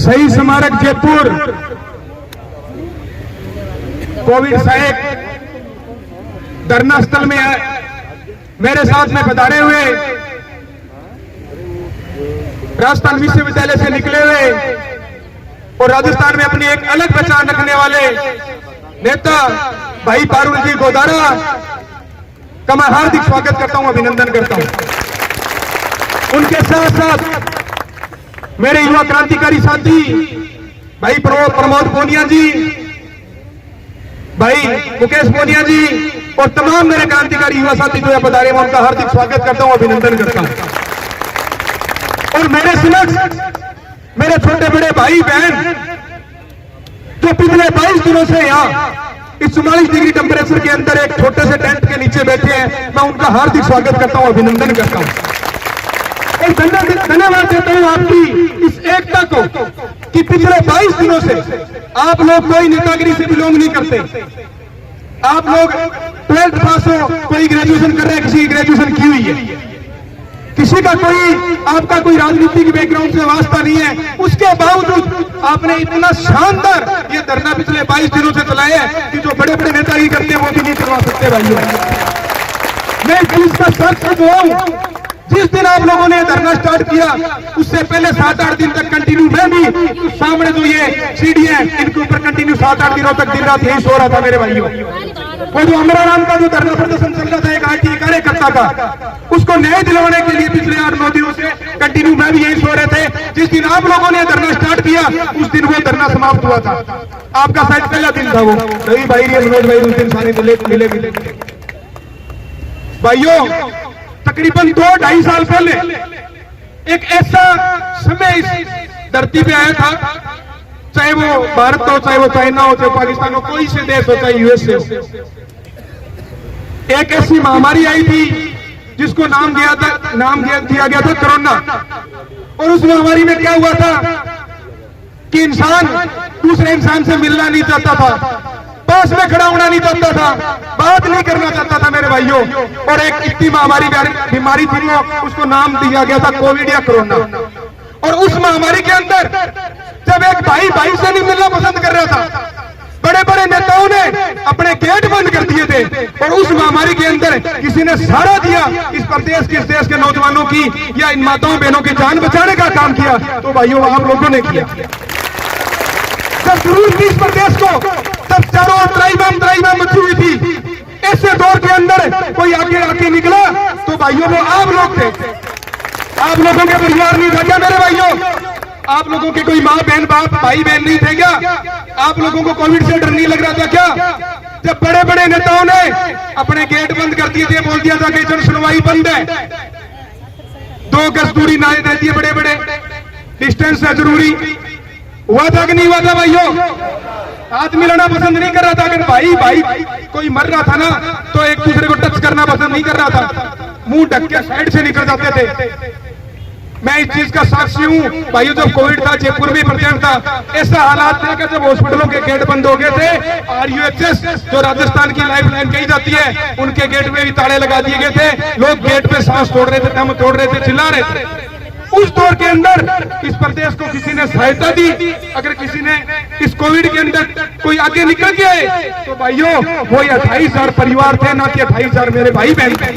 शहीद स्मारक जयपुर कोविड सहायक धरना स्थल में मेरे साथ में पधारे हुए राजस्थान विश्वविद्यालय से निकले हुए और राजस्थान में अपनी एक अलग पहचान रखने वाले नेता भाई पारुल जी गोदारा का मैं हार्दिक स्वागत करता हूं, अभिनंदन करता हूं। उनके साथ साथ मेरे युवा क्रांतिकारी साथी भाई प्रमोद पूनिया जी, भाई मुकेश पूनिया जी और तमाम मेरे क्रांतिकारी युवा साथी जो पधारे मैं उनका हार्दिक स्वागत करता हूं, अभिनंदन करता हूं। और मेरे समक्ष मेरे छोटे बड़े भाई बहन जो पिछले 22 दिनों से यहाँ इस 44 डिग्री टेम्परेचर के अंदर एक छोटे से टेंट के नीचे बैठे हैं, मैं उनका हार्दिक स्वागत करता हूं, अभिनंदन करता हूं। एक धन्यवाद देता हूं आपकी इस एकता को कि पिछले 22 दिनों से आप लोग कोई नेतागिरी से बिलोंग नहीं करते। आप लोग 12th पास हो, कोई ग्रेजुएशन कर रहा है, किसी की ग्रेजुएशन की हुई है, किसी का आपका कोई राजनीतिक बैकग्राउंड से वास्ता नहीं है, उसके बावजूद आपने इतना शानदार ये धरना पिछले 22 दिनों से चलाया है कि जो बड़े बड़े नेतागिरी करते हैं वो भी नहीं करवा सकते भाइयों। मैं इसका सच हुआ हूं, जिस दिन आप लोगों ने धरना स्टार्ट किया उससे पहले 7-8 दिन तक कंटिन्यू मैं भी सामने जो ये सीढ़ी है इनके ऊपर कंटिन्यू 7-8 दिनों तक दिन रात यही सो रहा था मेरे भाइयों। वो जो अमरा नाम का जो धरना प्रदर्शन चल रहा था एक आरटीआई कार्यकर्ता का, उसको न्याय दिलवाने के लिए पिछले 8-9 दिनों से कंटिन्यू मैं भी यही सो रहे थे। जिस दिन आप लोगों ने धरना स्टार्ट किया उस दिन वो धरना समाप्त हुआ था। आपका शायद पहला दिन था वो, रवि भाई मनोज भाई उस दिन सारे मिले भाइयों। तकरीबन 2-2.5 साल पहले एक ऐसा समय इस धरती पे आया था, चाहे वो भारत हो, चाहे वो चाइना हो, चाहे पाकिस्तान हो, कोई से देश हो, चाहे यूएसए हो, एक ऐसी महामारी आई थी जिसको नाम दिया गया था कोरोना। और उस महामारी में क्या हुआ था कि इंसान दूसरे इंसान से मिलना नहीं चाहता था, पास में खड़ा होना नहीं चाहता था, बात नहीं करना चाहता था मेरे भाइयों। और एक इतनी महामारी बीमारी थी वो, उसको नाम दिया गया था कोविड या कोरोना। और उस महामारी के अंदर जब एक भाई से नहीं मिलना पसंद कर रहा था, बड़े बड़े नेताओं ने अपने गेट बंद कर दिए थे और उस महामारी के अंदर किसी ने सहारा दिया इस प्रदेश के, इस देश के नौजवानों की या इन माताओं बहनों की जान बचाने का काम किया, तो भाइयों आप लोगों ने किया। जब जरूरत थी इस प्रदेश को, तब चारों ओर त्राई मची हुई थी। ऐसे दौर के अंदर कोई आके निकला तो भाइयों वो आप लोग थे। आप लोगों के परिवार नहीं था क्या मेरे भाइयों? आप लोगों के कोई माँ बहन बाप भाई बहन नहीं थे क्या? आप लोगों को कोविड से डर नहीं लग रहा था क्या? जब बड़े बड़े नेताओं ने अपने गेट बंद कर दिए थे, बोल दिया था कि जन सुनवाई बंद है, 2 गज दूरी नारे दे दिए, बड़े बड़े डिस्टेंस है जरूरी, हुआ था कि नहीं हुआ था भाइयों? हाथ मिलाना पसंद नहीं कर रहा था। अगर भाई कोई मर रहा था ना तो एक दूसरे को टच करना पसंद नहीं कर रहा था, मुंह ढक के साइड से निकल जाते थे। मैं इस चीज का साक्षी हूं भाइयों। जब कोविड था, जयपुर में प्रचंड था, ऐसा हालात थे कि जब हॉस्पिटलों के गेट बंद हो गए थे, RUHS जो राजस्थान की लाइफ लाइन कही जाती है, उनके गेट में भी ताले लगा दिए गए थे। लोग गेट पे सांस तोड़ रहे थे, दम तोड़ रहे थे, चिल्ला रहे थे। उस दौर के अंदर इस प्रदेश को किसी ने सहायता दी। अगर किसी ने इस कोविड के अंदर कोई आगे निकल गए तो भाइयों वो 28,000 परिवार थे, ना कि 28,000 मेरे भाई बहन थे।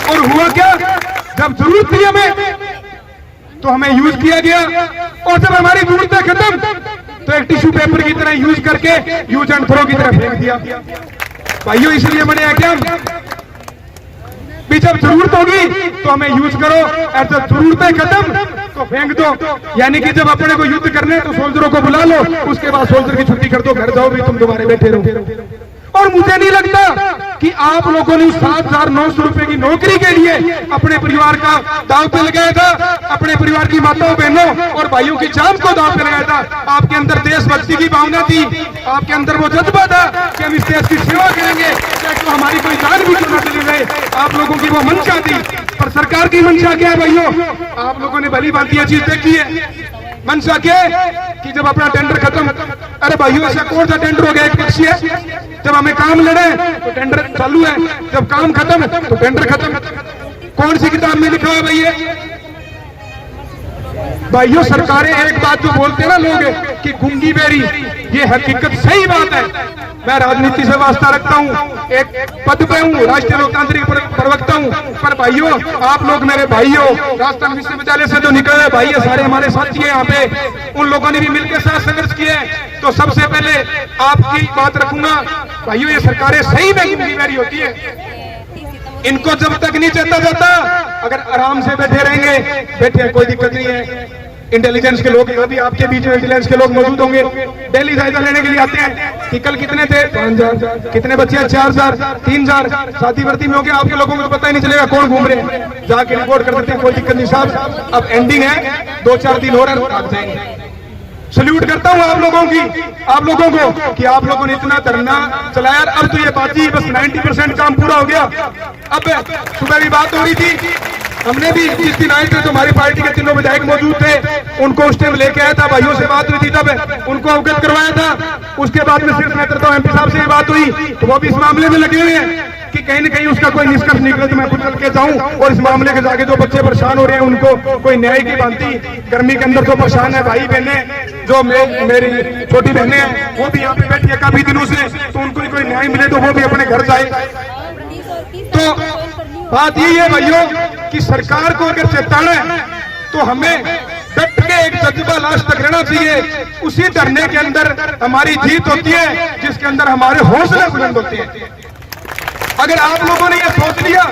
और हुआ क्या, जब जरूरत थी हमें तो हमें यूज किया गया, और जब हमारी जरूरतें खत्म तो एक टिश्यू पेपर की तरह यूज करके यूज एंड थ्रो की तरह फेंक दिया। भाइयों इसलिए बने हैं क्या भी जब जरूरत होगी तो हमें यूज करो, और जब जरूरतें खत्म तो फेंक दो। यानी कि जब अपने को युद्ध करने तो सोल्जरों को बुला लो, उसके बाद सोल्जर की छुट्टी कर दो, घर जाओ भी, तुम दोबारा बैठे रहो। और मुझे नहीं लगता कि आप लोगों ने 7,900 रुपए की नौकरी के लिए अपने परिवार का दांव पे लगाया था, अपने परिवार की माताओं बहनों और भाइयों की जान को दांव पे लगाया था। आपके अंदर देशभक्ति की भावना थी, आपके अंदर वो जज्बा था कि हम इस देश की सेवा करेंगे, चाहे तो हमारी कोई जान भी क्यों न चली जाए। आप लोगों की वो मंशा थी। पर सरकार की मंशा क्या है भाइयों? आप लोगों ने भली भांति ये चीज देखी है। मंशा क्या कि जब अपना टेंडर खत्म, अरे भाइयों ऐसा कौन सा टेंडर हो गया एक पक्षीय? जब हमें काम लड़े तो टेंडर चालू है, जब काम खत्म तो टेंडर खत्म। कौन सी किताब में लिखा है भैया? भाइयों सरकारें एक बात जो बोलते हैं ना लोग कि गूंगी बेरी, ये हकीकत सही बात है। मैं राजनीति से वास्ता रखता हूँ, एक पद पे हूँ, राष्ट्रीय लोकतांत्रिक प्रवक्ता हूँ, पर भाइयों आप लोग मेरे भाइयों, राजस्थान विश्वविद्यालय से जो निकले हुए भाई है, सारे हमारे साथी हैं यहाँ पे, उन लोगों ने भी मिलकर साथ संघर्ष किया है। तो सबसे पहले आपकी बात रखूंगा भाइयों, ये सरकारें सही में गूंगी बेरी होती है। इनको जब तक नहीं चेता जाता, अगर आराम से बैठे रहेंगे, बैठे कोई दिक्कत नहीं है। इंटेलिजेंस के लोग अभी आपके बीच में इंटेलिजेंस के लोग मौजूद होंगे, डेली जायजा लेने के लिए आते हैं कि कल कितने थे 5000, कितने बच्चे हैं 4000, 3000, शादी भर्ती में हो गया। आपके लोगों को तो पता ही नहीं चलेगा कौन घूम रहे हैं, जाके रिपोर्ट कर देते हैं, कोई दिक्कत नहीं साहब, अब एंडिंग है, 2-4 दिन हो रहे हैं, भाग जाएंगे। सल्यूट करता हूं आप लोगों को कि आप लोगों ने इतना धरना चलाया। अब तो ये बाकी बस 90% काम पूरा हो गया। अब सुबह भी बात हो रही थी, हमने भी जिस दिन आए थे तो हमारी पार्टी के तीनों विधायक मौजूद थे, उनको उस टाइम लेके आया था, भाइयों से बात हुई थी, तब उनको अवगत करवाया था। उसके बाद में सिर्फ मैं करता हूँ, MP साहब से बात हुई तो वो भी इस मामले में लगे हुए हैं कि कहीं न कहीं उसका कोई निष्कर्ष निकले तो मैं खुद चल के जाऊं और इस मामले के जाके जो बच्चे परेशान हो रहे हैं उनको कोई न्याय की भांति, गर्मी के अंदर जो परेशान है भाई बहने, जो मेरी छोटी बहनें हैं वो भी यहाँ पे बैठी है काफी दिनों से, तो उनको कोई न्याय मिले तो वो भी अपने घर जाए। तो बात यही है भाइयों कि सरकार को अगर चेताना है तो हमें डट के एक जज्बा लास्ट तक रहना चाहिए। उसी धरने के अंदर हमारी जीत होती है, जिसके अंदर हमारे हौसले बुलंद होते हैं। अगर आप लोगों ने ये सोच लिया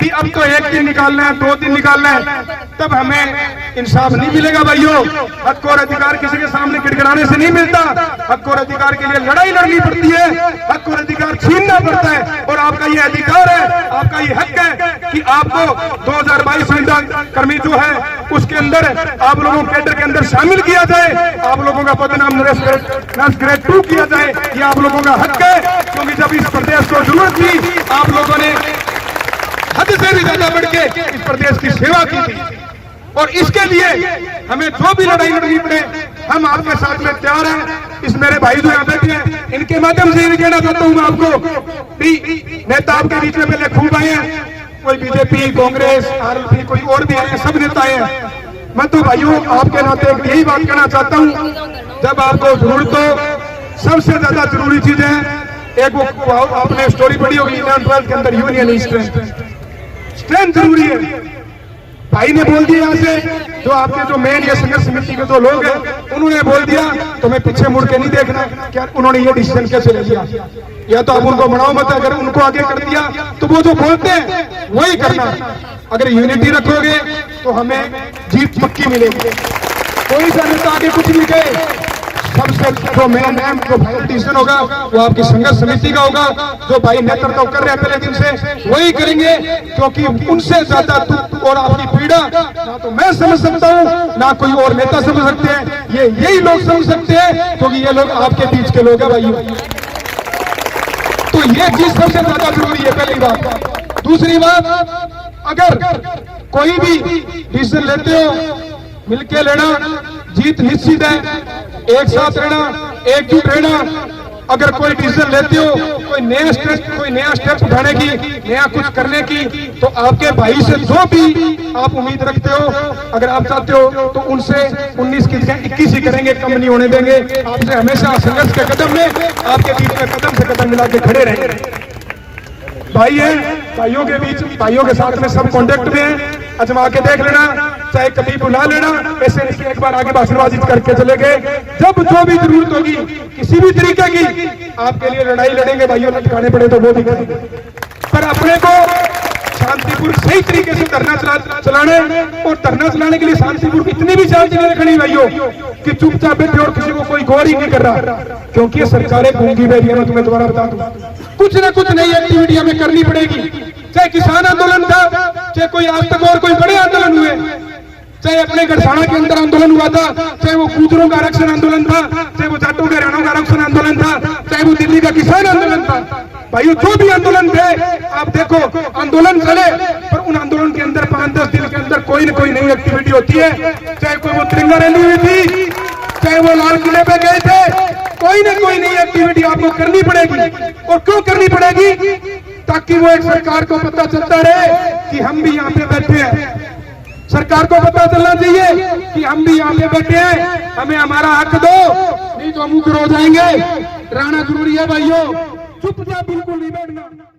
कि अब तो 1 दिन निकालना है, 2 दिन निकालना है, तब हमें इंसाफ नहीं मिलेगा भाइयों। हक और अधिकार किसी के सामने गिड़गिड़ाने से नहीं मिलता, हक और अधिकार के लिए लड़ाई लड़नी पड़ती है, हक और अधिकार छीनना पड़ता है। और आपका ये अधिकार है, आपका ये हक है कि आपको 2022 संविदा कर्मी जो है उसके अंदर आप लोगों कैडर के अंदर शामिल किया जाए, आप लोगों का पदनाम नर्स ग्रेड 2 किया जाए। ये आप लोगों का हक है, क्योंकि जब इस प्रदेश को जरूरत थी आप लोगों ने हद से भी ज्यादा बढ़ के इस प्रदेश की सेवा की थी। और इसके लिए हमें जो भी लड़ाई लड़नी पड़े हम आपके साथ में तैयार हैं। इस मेरे भाई जो यहाँ बैठे हैं इनके माध्यम से ये कहना चाहता हूँ मैं आपको, नेता आपके बीच में पहले खूब आए हैं, कोई बीजेपी, कांग्रेस, RLP, कोई और भी है, सब नेता हैं। मैं तो भाइयों आपके नाते यही बात कहना चाहता हूँ, जब आपको जरूरत हो सबसे ज्यादा जरूरी चीज है, एक वो आपने स्टोरी पढ़ी होगी 11-12 के अंदर, यूनियन स्ट्रेंथ जरूरी है। भाई ने बोल दिया यहाँ से, जो आपके जो मेन ये संघर्ष समिति के जो लोग हैं उन्होंने बोल दिया तो मैं पीछे मुड़ के नहीं देखना, क्या उन्होंने ये डिसीजन कैसे ले लिया, या तो आप उनको बढ़ाओ मत, अगर उनको आगे कर दिया तो वो जो बोलते हैं वही करना। अगर यूनिटी रखोगे तो हमें जीत पक्की मिलेगी। कोई सा नेता आगे कुछ नहीं कहे, सबसे जो मेन है जो डिसीजन होगा वो आपकी संघर्ष समिति का होगा, जो भाई नेतृत्व कर रहे हैं पहले दिन से वही करेंगे, क्योंकि उनसे ज्यादा दुख और आपकी पीड़ा ना तो मैं समझ सकता हूँ ना कोई और नेता समझ सकते हैं, ये यही लोग समझ सकते हैं, क्योंकि ये लोग आपके बीच के लोग हैं भाइयों। तो ये चीज सबसे ज्यादा जरूरी है, पहली बात। दूसरी बात, अगर कोई भी डिसीजन लेते हो मिलके लेना, जीत निश्चित है, एक साथ रहना, एकजुट रहना। अगर कोई डिसीजन लेते हो, कोई नया स्टेप उठाने की, नया कुछ करने की, तो आपके भाई से जो भी आप उम्मीद रखते हो, अगर आप चाहते हो तो उनसे 19 की जगह 21 ही करेंगे, कम नहीं होने देंगे। आपसे हमेशा संघर्ष के कदम में आपके बीच में कदम से कदम मिला के खड़े रहेंगे। भाई है, भाइयों के बीच, भाइयों के साथ में सब कॉन्टेक्ट में है, अजमा के देख लेना, चाहे कभी बुला लेना, ऐसे नहीं एक बार आगे भाषणबाजी करके चले गए। जब जो भी जरूरत होगी किसी भी तरीके की आपके लिए लड़ाई लड़ेंगे भाइयों, लटकाने पड़े तो वो भी करेंगे, पर अपने को शांतिपूर्ण सही तरीके से धरना चलाने, और धरना चलाने के लिए शांतिपूर्ण इतनी भी शांति नहीं रखनी भाइयों कि चुपचाप बैठे और किसी को कोई गौर ही नहीं कर रहा, क्योंकि ये सरकारें गूंगी बैठी है। मैं तुम्हें दोबारा बता दूं, कुछ ना कुछ नई एक्टिविटी हमें करनी पड़ेगी, चाहे किसान आंदोलन था, चाहे कोई आज तक और कोई बड़े आंदोलन हुए, चाहे अपने गढ़साना के अंदर आंदोलन हुआ था, चाहे वो गुजरों का आरक्षण आंदोलन था, चाहे वो जाटों के हरियाणा का आरक्षण आंदोलन था, चाहे वो दिल्ली का किसान आंदोलन था। भाइयों जो भी आंदोलन थे, आप देखो आंदोलन चले, पर उन आंदोलन के अंदर 5-10 दिन के अंदर कोई न कोई नई एक्टिविटी होती है। चाहे कोई वो तिरंगा रैली हुई थी, चाहे वो लाल किले पे गए थे, कोई न कोई नई एक्टिविटी आपको करनी पड़ेगी। और क्यों करनी पड़ेगी? ताकि वो एक सरकार को पता चलता रहे कि हम भी यहाँ पे बैठे हैं। सरकार को पता चलना चाहिए कि हम भी यहाँ पे बैठे हैं, हमें हमारा हक दो, नहीं तो हम मुकर हो जाएंगे। रहना जरूरी है भाइयों, चुपचाप बिल्कुल नहीं बैठना।